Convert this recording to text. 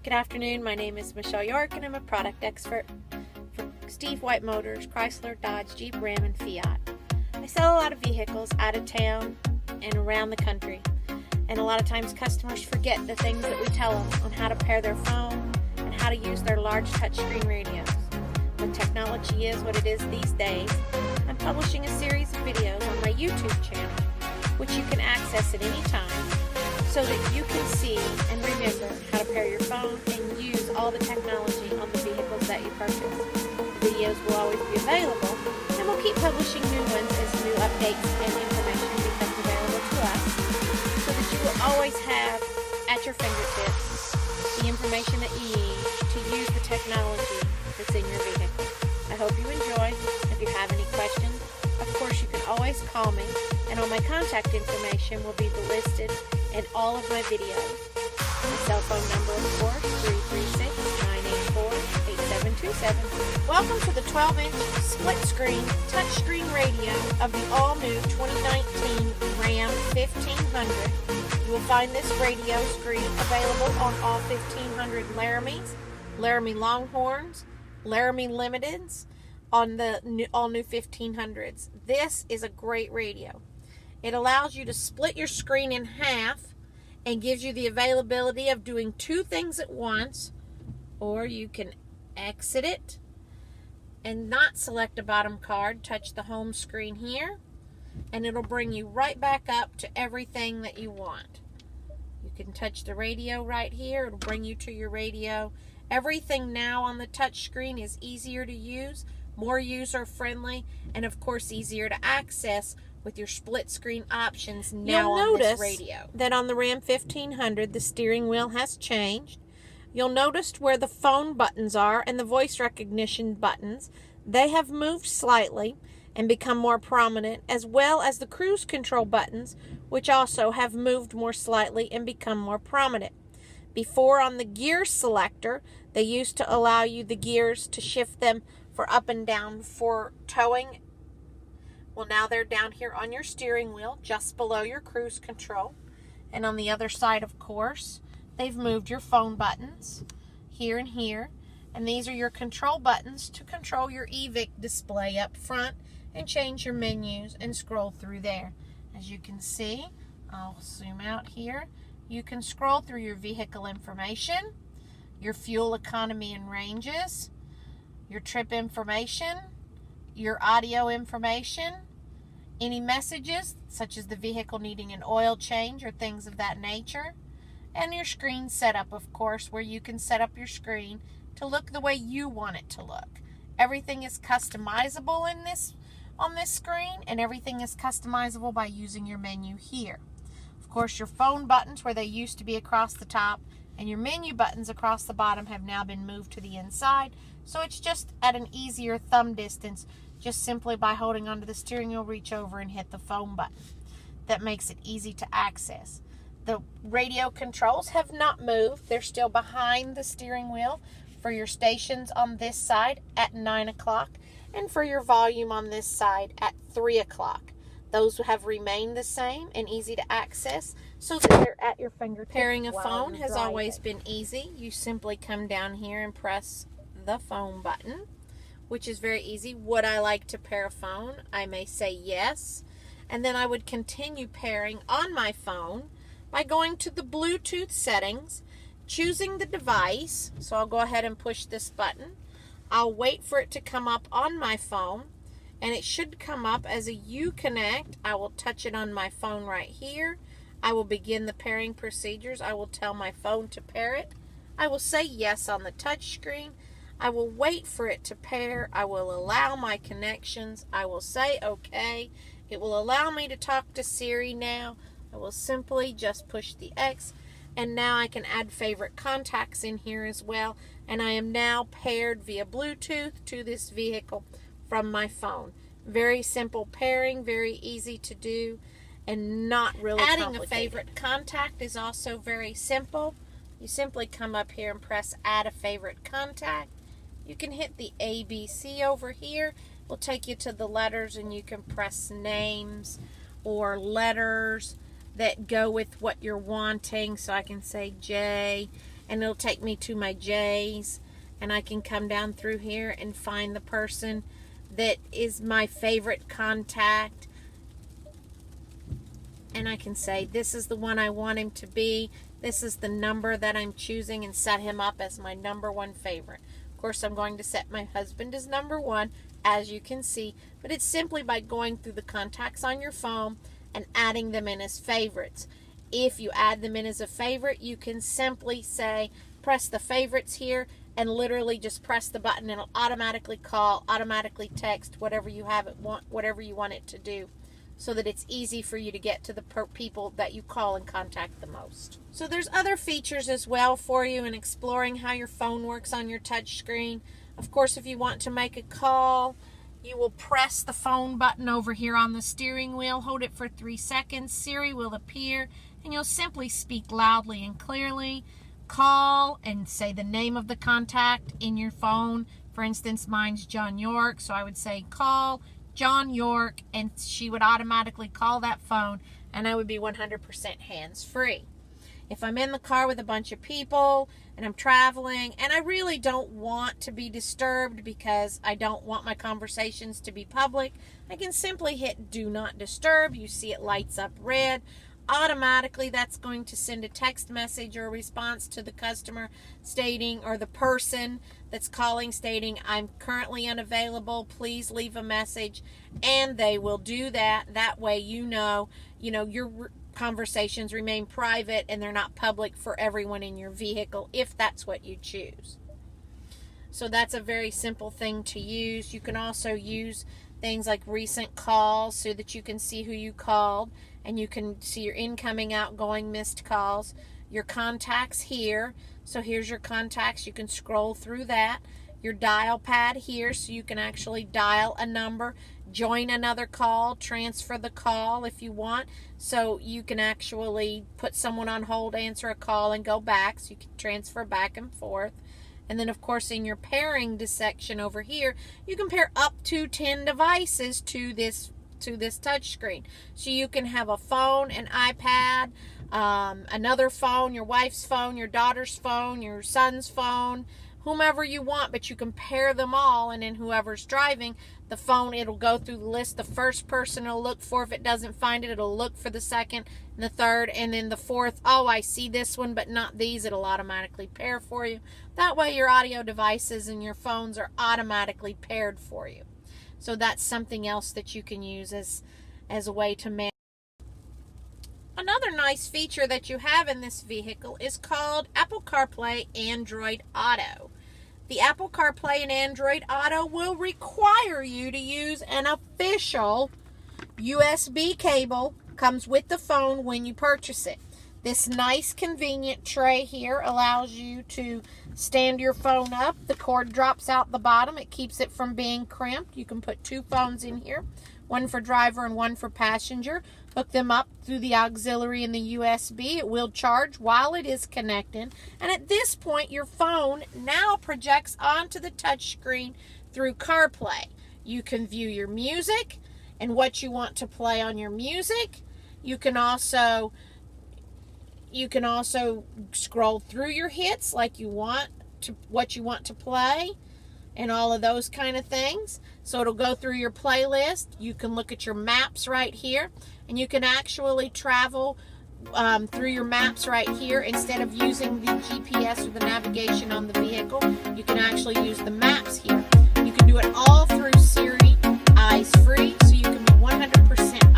Good afternoon, my name is Michele York and I'm a product expert for Steve White Motors, Chrysler, Dodge, Jeep, Ram, and Fiat. I sell a lot of vehicles out of town and around the country, and a lot of times customers forget the things that we tell them on how to pair their phone and how to use their large touchscreen radios. When technology is what it is these days, I'm publishing a series of videos on my YouTube channel, which you can access at any time, so that you can see and remember how to pair your phone and use all the technology on the vehicles that you purchase. The videos will always be available, and we'll keep publishing new ones as new updates and information becomes available to us, so that you will always have at your fingertips the information that you need to use the technology that's in your vehicle. I hope you enjoy. If you have any questions, of course you can always call me, and all my contact information will be listed in all of my videos. My cell phone number, of course, 336-984-8727. Welcome to the 12-inch split-screen touchscreen radio of the all-new 2019 Ram 1500. You will find this radio screen available on all 1500 Laramies, Laramie Longhorns, Laramie Limiteds, on the all-new 1500s. This is a great radio. It allows you to split your screen in half and gives you the availability of doing two things at once, or you can exit it and not select a bottom card, touch the home screen here, and it'll bring you right back up to everything that you want. You can touch the radio right here. It'll bring you to your radio. Everything now on the touch screen is easier to use, more user-friendly, and of course easier to access with your split screen options now on this radio. That on the Ram 1500 the steering wheel has changed. You'll notice where the phone buttons are and the voice recognition buttons, they have moved slightly and become more prominent, as well as the cruise control buttons, which also have moved more slightly and become more prominent. Before, on the gear selector, they used to allow you the gears to shift them for up and down for towing. Well, now they're down here on your steering wheel, just below your cruise control. And on the other side, of course, they've moved your phone buttons here and here. And these are your control buttons to control your EVIC display up front and change your menus and scroll through there. As you can see, I'll zoom out here. You can scroll through your vehicle information, your fuel economy and ranges, your trip information, your audio information, any messages such as the vehicle needing an oil change or things of that nature, and your screen setup, of course, where you can set up your screen to look the way you want it to look. Everything is customizable on this screen, and everything is customizable by using your menu here. Of course, your phone buttons, where they used to be across the top, and your menu buttons across the bottom have now been moved to the inside, so it's just at an easier thumb distance. Just simply by holding onto the steering wheel, reach over and hit the phone button. That makes it easy to access. The radio controls have not moved. They're still behind the steering wheel for your stations on this side at 9 o'clock and for your volume on this side at 3 o'clock. Those have remained the same and easy to access, so that they're at your fingertips. Pairing a phone has always been easy. You simply come down here and press the phone button, which is very easy. Would I like to pair a phone? I may say yes, and then I would continue pairing on my phone by going to the Bluetooth settings, choosing the device. So I'll go ahead and push this button. I'll wait for it to come up on my phone, and it should come up as a Uconnect. I will touch it on my phone right here. I will begin the pairing procedures. I will tell my phone to pair it. I will say yes on the touch screen. I will wait for it to pair. I will allow my connections. I will say okay. It will allow me to talk to Siri now. I will simply just push the X, and now I can add favorite contacts in here as well. And I am now paired via Bluetooth to this vehicle from my phone. Very simple pairing, very easy to do, and not really complicated. Adding a favorite contact is also very simple. You simply come up here and press Add a Favorite Contact. You can hit the ABC over here. It will take you to the letters, and you can press names or letters that go with what you're wanting. So I can say J, and it'll take me to my J's, and I can come down through here and find the person that is my favorite contact, and I can say this is the one I want him to be, this is the number that I'm choosing, and set him up as my number one favorite. Of course, I'm going to set my husband as number one, as you can see, but it's simply by going through the contacts on your phone and adding them in as favorites. If you add them in as a favorite, you can simply say, press the favorites here, and literally just press the button. It'll automatically call, automatically text, whatever you whatever you want it to do, so that it's easy for you to get to the people that you call and contact the most. So there's other features as well for you in exploring how your phone works on your touch screen. Of course, if you want to make a call, you will press the phone button over here on the steering wheel, hold it for 3 seconds, Siri will appear, and you'll simply speak loudly and clearly, call, and say the name of the contact in your phone. For instance, mine's John York, so I would say call John York, and she would automatically call that phone, and I would be 100% hands-free. If I'm in the car with a bunch of people and I'm traveling and I really don't want to be disturbed because I don't want my conversations to be public, I can simply hit Do Not Disturb. You see it lights up red. Automatically, that's going to send a text message or a response to the customer stating, or the person that's calling stating, I'm currently unavailable, please leave a message, and they will do that. That way you know your conversations remain private and they're not public for everyone in your vehicle, if that's what you choose. So that's a very simple thing to use. You can also use things like recent calls so that you can see who you called, and you can see your incoming, outgoing, missed calls, your contacts here. So here's your contacts. You can scroll through that. Your dial pad here, so you can actually dial a number, join another call, transfer the call if you want. So you can actually put someone on hold, answer a call, and go back. So you can transfer back and forth. And then, of course, in your pairing section over here, you can pair up to 10 devices to this touch screen. So you can have a phone, an iPad, another phone, your wife's phone, your daughter's phone, your son's phone, whomever you want, but you can pair them all, and then whoever's driving the phone, it'll go through the list. The first person it'll look for, if it doesn't find it, it'll look for the second and the third, and then the fourth. Oh, I see this one but not these. It'll automatically pair for you. That way your audio devices and your phones are automatically paired for you. So that's something else that you can use as a way to manage. Another nice feature that you have in this vehicle is called Apple CarPlay Android Auto. The Apple CarPlay and Android Auto will require you to use an official USB cable. Comes with the phone when you purchase it. This nice convenient tray here allows you to stand your phone up. The cord drops out the bottom. It keeps it from being crimped. You can put 2 phones in here, one for driver and one for passenger. Hook them up through the auxiliary and the USB. It will charge while it is connected. And at this point, your phone now projects onto the touch screen through CarPlay. You can view your music and what you want to play on your music. You can also scroll through your hits like you want to, what you want to play, and all of those kind of things. So it'll go through your playlist. You can look at your maps right here, and you can actually travel through your maps right here. Instead of using the GPS or the navigation on the vehicle, you can actually use the maps here. You can do it all through Siri, eyes free, so you can be 100%